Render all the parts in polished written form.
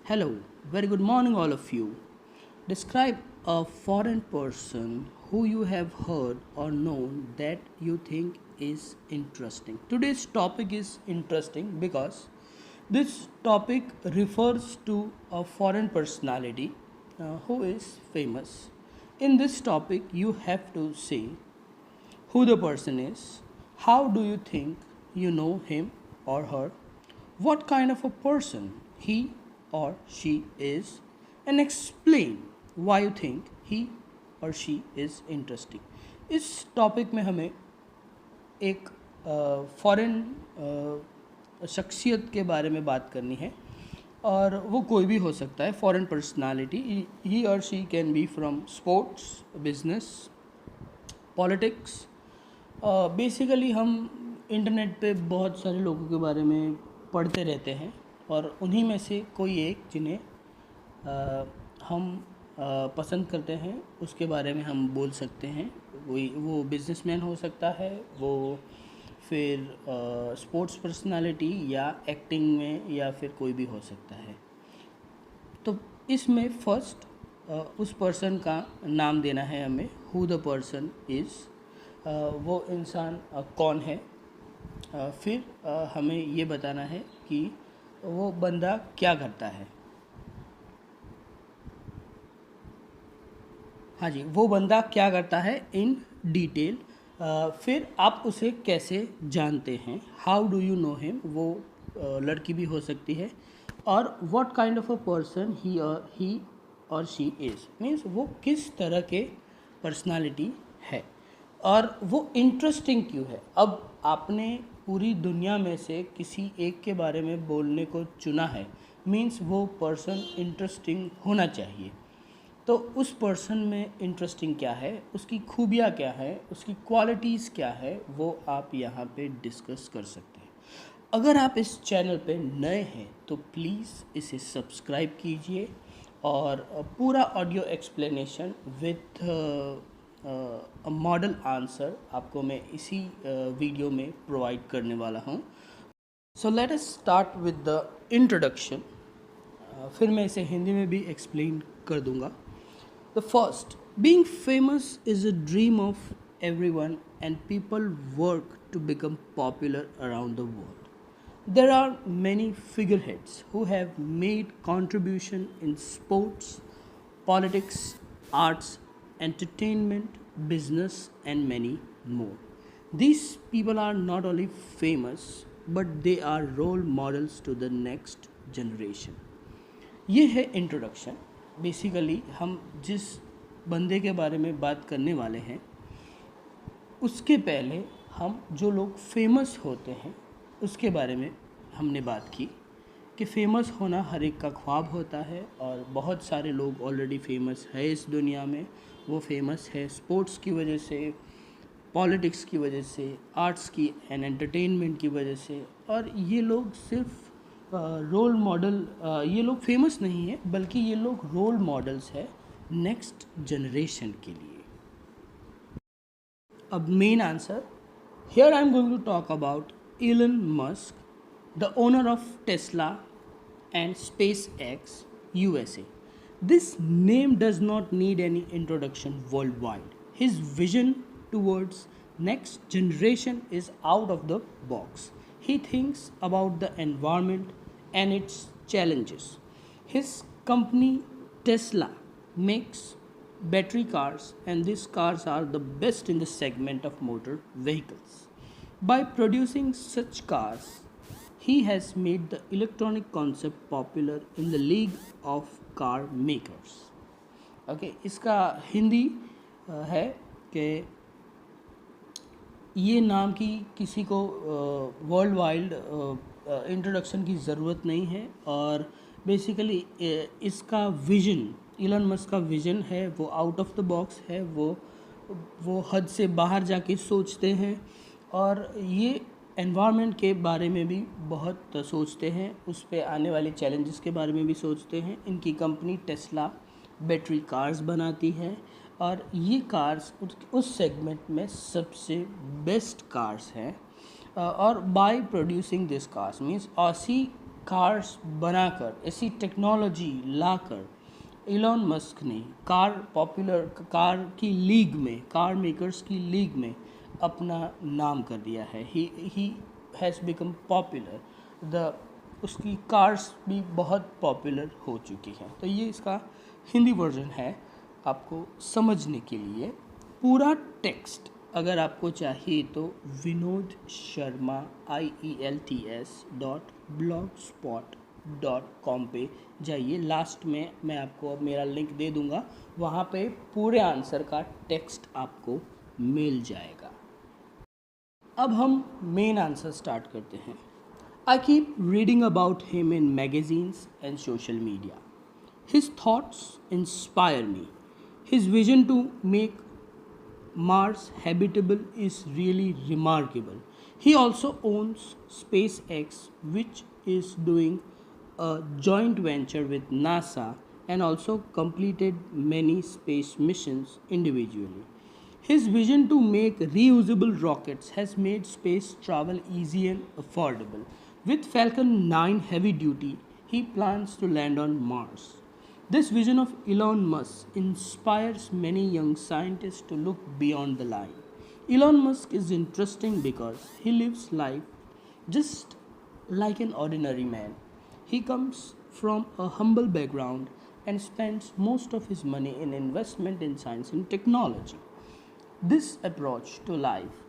Hello, very good morning, all of you. Describe a foreign person who you have heard or known that you think is interesting. Today's topic is interesting because this topic refers to a foreign personality who is famous. In this topic, you have to say who the person is, how do you think you know him or her, what kind of a person he or she is, and explain why you think he or she is interesting. इस topic में हमें एक foreign शख्सियत के बारे में बात करनी है और वो कोई भी हो सकता है फॉरेन पर्सनालिटी ही और she can be from sports business politics basically हम इंटरनेट पे बहुत सारे लोगों के बारे में पढ़ते रहते हैं और उन्हीं में से कोई एक जिन्हें हम पसंद करते हैं उसके बारे में हम बोल सकते हैं। वो बिजनेसमैन हो सकता है, वो फिर स्पोर्ट्स पर्सनालिटी या एक्टिंग में या फिर कोई भी हो सकता है। तो इसमें फर्स्ट उस पर्सन का नाम देना है हमें, हु द पर्सन इज़, वो इंसान कौन है। फिर हमें ये बताना है कि वो बंदा क्या करता है। हाँ जी, वो बंदा क्या करता है इन डिटेल। फिर आप उसे कैसे जानते हैं, how do you know him, वो लड़की भी हो सकती है। और what kind of a person he और शी इज़, मीन्स वो किस तरह के पर्सनालिटी है और वो इंटरेस्टिंग क्यों है। अब आपने पूरी दुनिया में से किसी एक के बारे में बोलने को चुना है, मीन्स वो पर्सन इंटरेस्टिंग होना चाहिए। तो उस पर्सन में इंटरेस्टिंग क्या है, उसकी खूबियाँ क्या है, उसकी क्वालिटीज़ क्या है, वो आप यहाँ पे डिस्कस कर सकते हैं। अगर आप इस चैनल पे नए हैं तो प्लीज़ इसे सब्सक्राइब कीजिए और पूरा audio explanation with model answer आपको मैं इसी वीडियो में प्रोवाइड करने वाला हूँ। So let us start with the introduction. फिर मैं इसे हिंदी में भी एक्सप्लेन कर दूँगा। The first, being famous is a dream of everyone and people work to become popular around the world. There are many figureheads who have made contribution in sports, politics, arts, entertainment, business and many more. These people are not only famous but they are role models to the next generation. ये है introduction. Basically हम जिस बंदे के बारे में बात करने वाले हैं उसके पहले हम जो लोग फेमस होते हैं उसके बारे में हमने बात की कि फ़ेमस होना हर एक का ख्वाब होता है और बहुत सारे लोग ऑलरेडी फेमस है इस दुनिया में। वो फेमस है स्पोर्ट्स की वजह से, पॉलिटिक्स की वजह से, आर्ट्स की एंड एंटरटेनमेंट की वजह से। और ये लोग सिर्फ रोल मॉडल, ये लोग फेमस नहीं है बल्कि ये लोग रोल मॉडल्स है नेक्स्ट जनरेशन के लिए। अब main answer, here I am going to talk about Elon Musk, the owner of Tesla and SpaceX USA. This name does not need any introduction worldwide. His vision towards next generation is out of the box. He thinks about the environment and its challenges. His company Tesla makes battery cars and these cars are the best in the segment of motor vehicles. By producing such cars, he has made the electronic concept popular in the league of car makers. Okay, इसका हिंदी है कि ये नाम की किसी को world wide introduction की ज़रूरत नहीं है। और बेसिकली इसका विज़न, इलन मस्क का विज़न है वो आउट ऑफ द बॉक्स है, वो हद से बाहर जाके सोचते हैं और ये एनवायरनमेंट के बारे में भी बहुत सोचते हैं, उस पे आने वाले चैलेंजेस के बारे में भी सोचते हैं। इनकी कंपनी टेस्ला बैटरी कार्स बनाती है और ये कार्स उस सेगमेंट में सबसे बेस्ट कार्स हैं। और by producing this cars means Aussie cars बनाकर, ऐसी टेक्नोलॉजी लाकर इलॉन मस्क ने कार की लीग में, कार मेकर्स की लीग में अपना नाम कर दिया है. He has become popular. The उसकी कार्स भी बहुत पॉपुलर हो चुकी हैं. तो ये इसका हिंदी वर्जन है आपको समझने के लिए. पूरा टेक्स्ट अगर आपको चाहिए तो विनोद शर्मा IELTS.blogspot.com पे जाइए. लास्ट में मैं आपको अब मेरा लिंक दे दूंगा, वहाँ पे पूरे आंसर का टेक्स्ट आपको मिल जाएगा. अब हम मेन आंसर स्टार्ट करते हैं. आई keep reading about him in magazines and social media. His thoughts inspire me. His vision to make Mars habitable is really remarkable. He also owns SpaceX, which is doing a joint venture with NASA and also completed many space missions individually. His vision to make reusable rockets has made space travel easy and affordable. With Falcon 9 heavy duty, he plans to land on Mars. This vision of Elon Musk inspires many young scientists to look beyond the line. Elon Musk is interesting because he lives life just like an ordinary man. He comes from a humble background and spends most of his money in investment in science and technology. This approach to life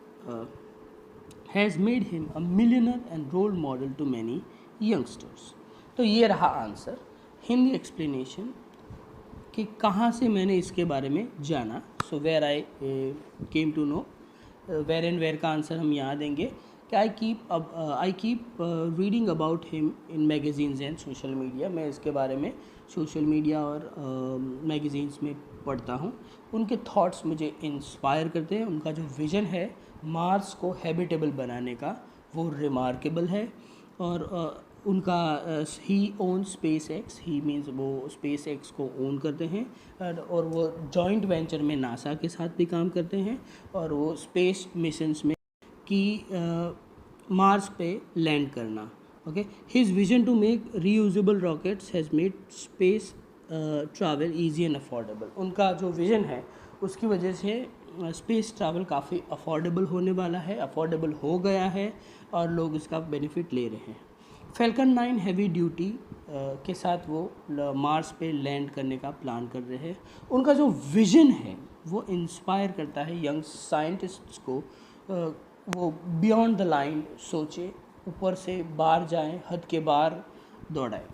has made him a millionaire and role model to many youngsters. तो ये रहा answer. Hindi explanation कि कहाँ से मैंने इसके बारे में जाना. So where I came to know, where and where का आंसर हम यहाँ देंगे कि I keep reading about him in magazines and social media. मैं इसके बारे में सोशल मीडिया और मैगजीन्स में पढ़ता हूँ. उनके थॉट्स मुझे इंस्पायर करते हैं. उनका जो विज़न है मार्स को हैबिटेबल बनाने का वो रिमार्केबल है. और उनका ही ओन स्पेस एक्स, ही मीन्स वो स्पेस एक्स को ओन करते हैं और वो जॉइंट वेंचर में नासा के साथ भी काम करते हैं और वो स्पेस मिशंस में कि मार्स पे लैंड करना. Okay, his vision to make reusable rockets has made space travel easy and affordable. उनका जो विज़न है उसकी वजह से स्पेस ट्रैवल काफ़ी अफोर्डेबल होने वाला है, अफोर्डेबल हो गया है और लोग इसका बेनिफिट ले रहे हैं. फैल्कन 9 हैवी ड्यूटी के साथ वो मार्स पे लैंड करने का प्लान कर रहे हैं. उनका जो विज़न है वो इंस्पायर करता है यंग साइंटिस्ट्स को. वो बियॉन्ड द लाइन सोचे, ऊपर से बाहर जाएं, हद के बाहर दौड़ाएं.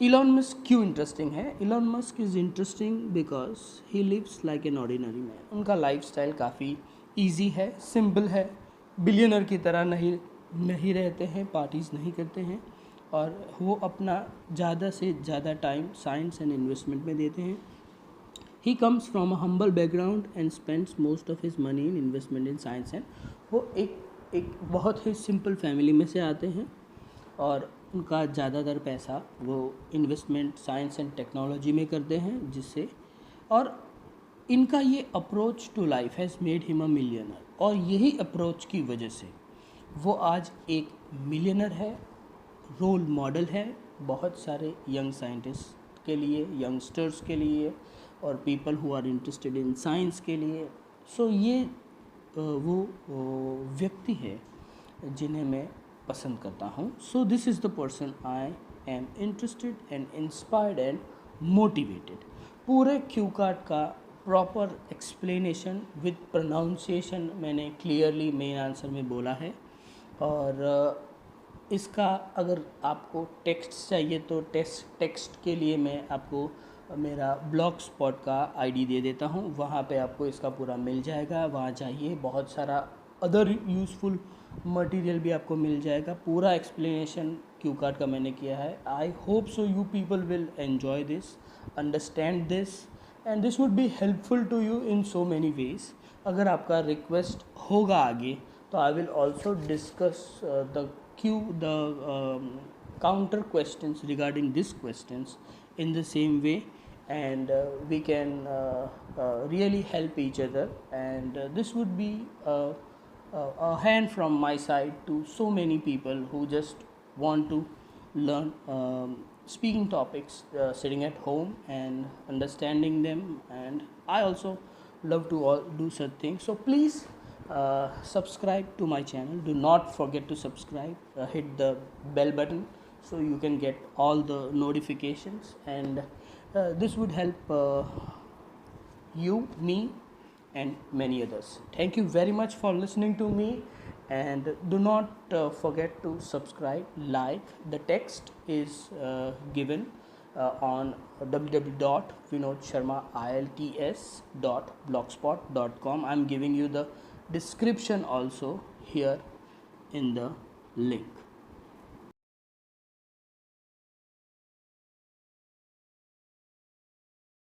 इलॉन मस्क क्यों इंटरेस्टिंग है? Elon Musk is interesting because he lives like an ordinary man. उनका लाइफस्टाइल काफ़ी ईजी है, सिंपल है. बिलियनर की तरह नहीं रहते हैं, पार्टीज़ नहीं करते हैं और वो अपना ज़्यादा से ज़्यादा टाइम साइंस एंड इन्वेस्टमेंट में देते हैं. He comes from a humble background and spends most of his money in investment in science and. वो एक बहुत ही सिंपल फैमिली में से आते हैं और उनका ज़्यादातर पैसा वो इन्वेस्टमेंट साइंस एंड टेक्नोलॉजी में करते हैं, जिससे और इनका ये approach to life has made him a millionaire. और यही अप्रोच की वजह से वो आज एक मिलियनर है, रोल मॉडल है बहुत सारे यंग साइंटिस्ट के लिए, यंगस्टर्स के लिए और people who are interested in science के लिए. सो ये वो व्यक्ति है जिन्हें मैं पसंद करता हूँ. So this is the person I am interested and inspired and motivated. पूरे क्यू कार्ड का प्रॉपर एक्सप्लेनेशन विद प्रोनाउंसिएशन मैंने क्लियरली मेन आंसर में बोला है. और इसका अगर आपको टेक्स्ट चाहिए तो टेक्स्ट के लिए मैं आपको मेरा ब्लॉग स्पॉट का आईडी दे देता हूँ. वहाँ पे आपको इसका पूरा मिल जाएगा. वहाँ जाइए, बहुत सारा अदर यूज़फुल मटेरियल भी आपको मिल जाएगा. पूरा एक्सप्लेनेशन क्यू कार्ड का मैंने किया है. I hope so you people will enjoy this, understand this and this would be helpful to you in so many ways. अगर आपका रिक्वेस्ट होगा आगे तो I will also discuss the counter questions regarding these questions in the same way, and we can really help each other, and this would be a hand from my side to so many people who just want to learn speaking topics sitting at home and understanding them, and I also love to do such things. So please subscribe to my channel. Do not forget to subscribe. Hit the bell button so you can get all the notifications, and this would help you, me, and many others. Thank you very much for listening to me, and do not forget to subscribe, like. The text is given on www.vinodsharmailts.blogspot.com. I'm giving you the description also here in the link.